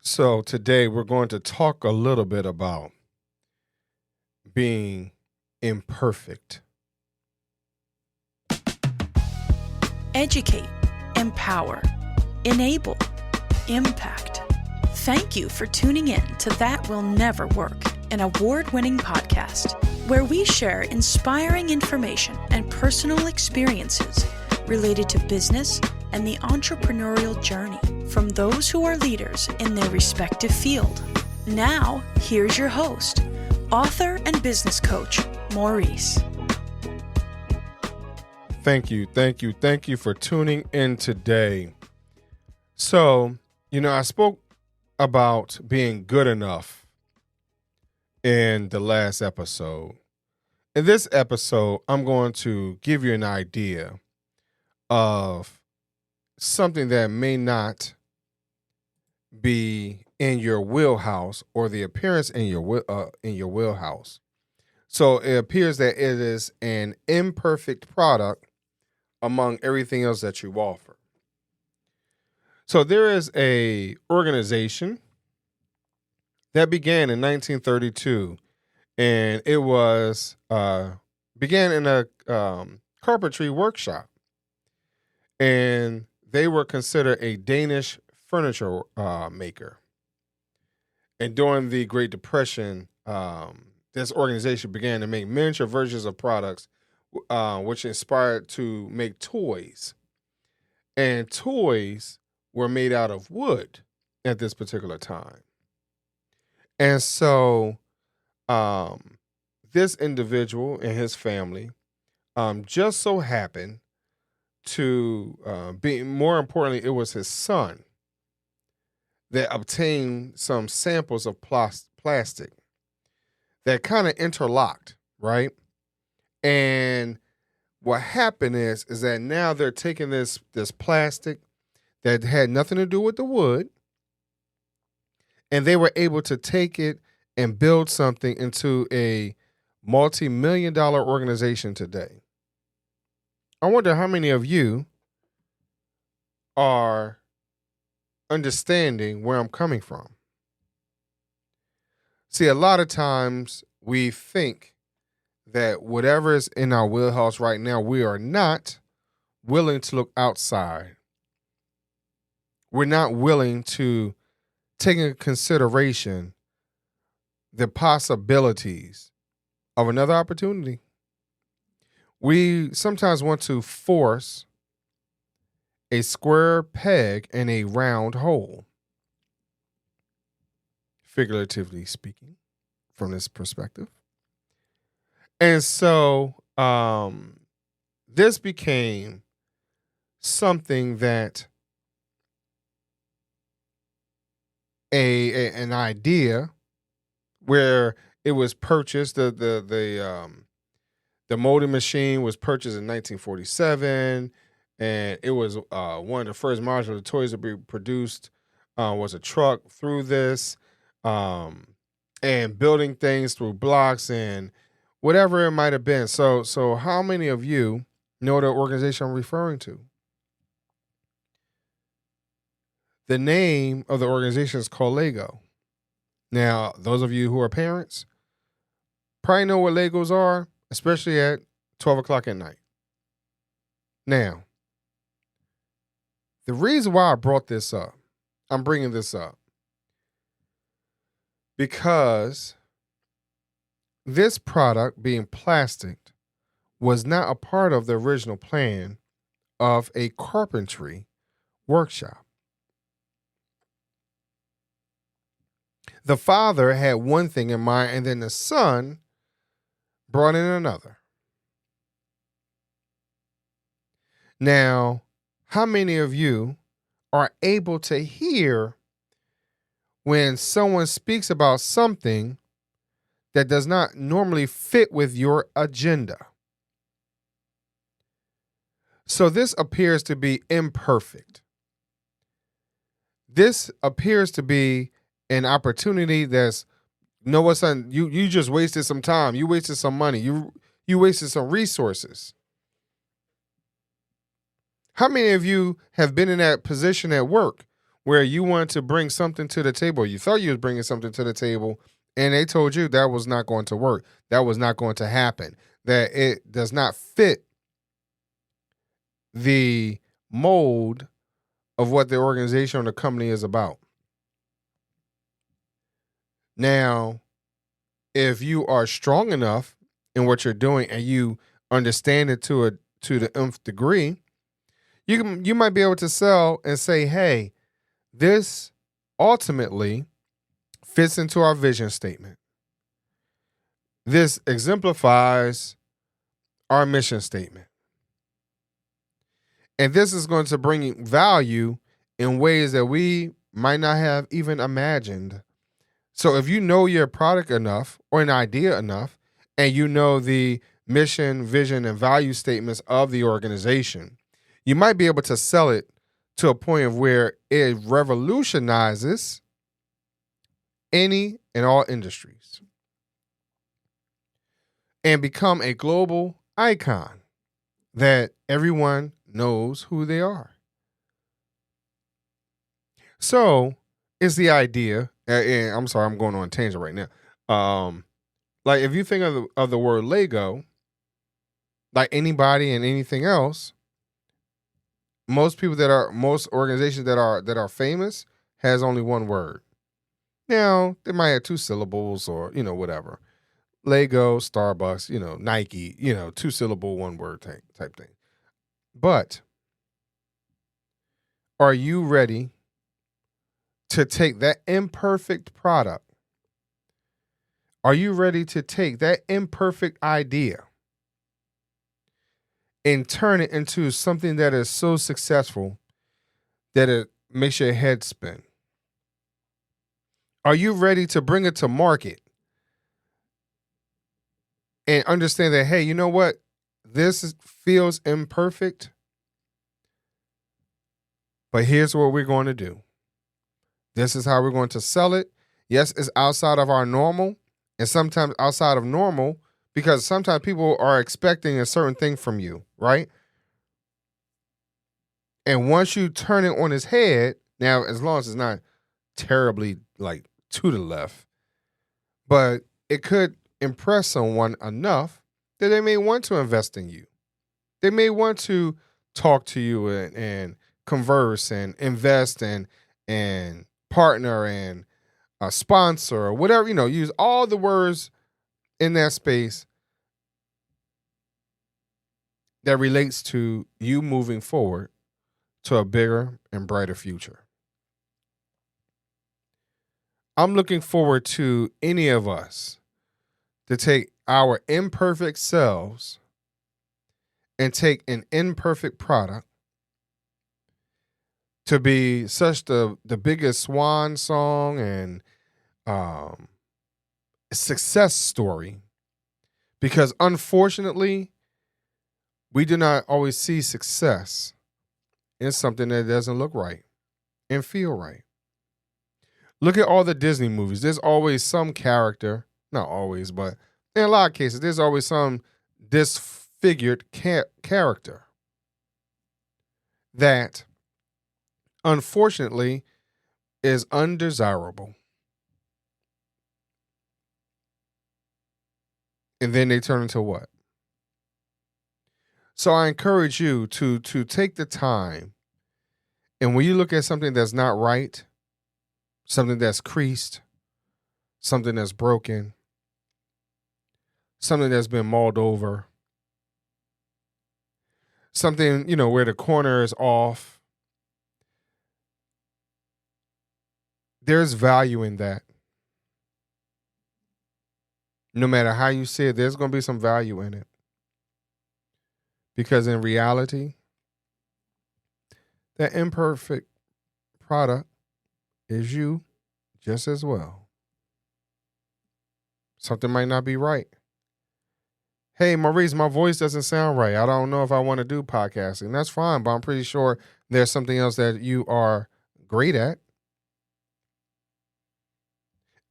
So today we're going to talk a little bit about being imperfect. Educate, empower, enable, impact. Thank you for tuning in to That Will Never Work, an award-winning podcast where we share inspiring information and personal experiences related to business and the entrepreneurial journey from those who are leaders in their respective field. Now, here's your host, author and business coach, Maurice. Thank you for tuning in today. So, I spoke about being good enough in the last episode. In this episode, I'm going to give you an idea of something that may not be in your wheelhouse or the appearance in your wheelhouse. So it appears that it is an imperfect product among everything else that you offer. So there is a organization that began in 1932, and it was began in a carpentry workshop, and they were considered a Danish furniture maker. And during the Great Depression, this organization began to make miniature versions of products, which inspired to make toys. And toys were made out of wood at this particular time. And so this individual and his family just so happened to be, more importantly, it was his son that obtained some samples of plastic that kind of interlocked, right? And what happened is that now they're taking this plastic that had nothing to do with the wood, and they were able to take it and build something into a multi-million-dollar organization today. I wonder how many of you are understanding where I'm coming from. See, a lot of times we think that whatever is in our wheelhouse right now, we are not willing to look outside. We're not willing to take into consideration the possibilities of another opportunity. We sometimes want to force a square peg in a round hole, figuratively speaking, from this perspective. And so this became something that an idea where it was purchased. The molding machine was purchased in 1947, and it was one of the first modular toys to be produced. Was a truck through this, and building things through blocks and whatever it might have been. So how many of you know the organization I'm referring to? The name of the organization is called Lego. Now, those of you who are parents probably know what Legos are, especially at 12 o'clock at night. Now, the reason why I brought this up, I'm bringing this up, because this product being plastic was not a part of the original plan of a carpentry workshop. The father had one thing in mind, and then the son brought in another. Now, how many of you are able to hear when someone speaks about something that does not normally fit with your agenda? So this appears to be imperfect. This appears to be an opportunity that's, son, you just wasted some time. You wasted some money. You wasted some resources. How many of you have been in that position at work where you wanted to bring something to the table. You thought you was bringing something to the table, and they told you that was not going to work. That was not going to happen. That it does not fit the mold of what the organization or the company is about. Now, if you are strong enough in what you're doing and you understand it to the nth degree, you might be able to sell and say, hey, this ultimately fits into our vision statement. This exemplifies our mission statement. And this is going to bring value in ways that we might not have even imagined. So if you know your product enough or an idea enough, and you know the mission, vision, and value statements of the organization, you might be able to sell it to a point of where it revolutionizes any and all industries and become a global icon that everyone knows who they are. So it's the idea, and I'm sorry, I'm going on a tangent right now. Like if you think of the word Lego, like anybody and anything else, most organizations that are famous has only one word. Now, they might have 2 syllables or, whatever. Lego, Starbucks, Nike, 2 syllable, 1 word type thing. But are you ready to take that imperfect product? Are you ready to take that imperfect idea and turn it into something that is so successful that it makes your head spin? Are you ready to bring it to market and understand that, hey, you know what? This feels imperfect, but here's what we're going to do. This is how we're going to sell it. Yes, it's outside of our normal, and sometimes outside of normal, because sometimes people are expecting a certain thing from you, right? And once you turn it on its head, now, as long as it's not terribly like to the left, but it could impress someone enough that they may want to invest in you. They may want to talk to you and converse and invest and partner and sponsor or whatever, use all the words in that space that relates to you moving forward to a bigger and brighter future. I'm looking forward to any of us to take our imperfect selves and take an imperfect product to be such the biggest swan song and success story, because unfortunately, we do not always see success in something that doesn't look right and feel right. Look at all the Disney movies. There's always some character, not always, but in a lot of cases, there's always some disfigured character that unfortunately is undesirable. And then they turn into what? So I encourage you to take the time, and when you look at something that's not right, something that's creased, something that's broken, something that's been mauled over, something, where the corner is off, there's value in that. No matter how you see it, there's going to be some value in it. Because in reality, that imperfect product is you just as well. Something might not be right. Hey, Maurice, my voice doesn't sound right. I don't know if I want to do podcasting. That's fine, but I'm pretty sure there's something else that you are great at.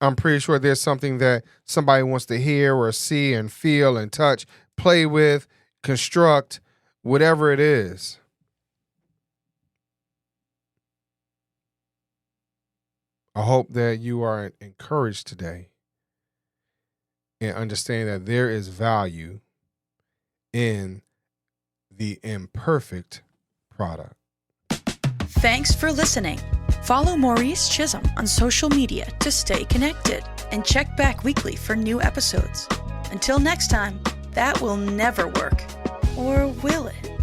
I'm pretty sure there's something that somebody wants to hear or see and feel and touch, play with, construct, whatever it is. I hope that you are encouraged today and understand that there is value in the imperfect product. Thanks for listening. Follow Maurice Chisholm on social media to stay connected and check back weekly for new episodes. Until next time, that will never work. Or will it?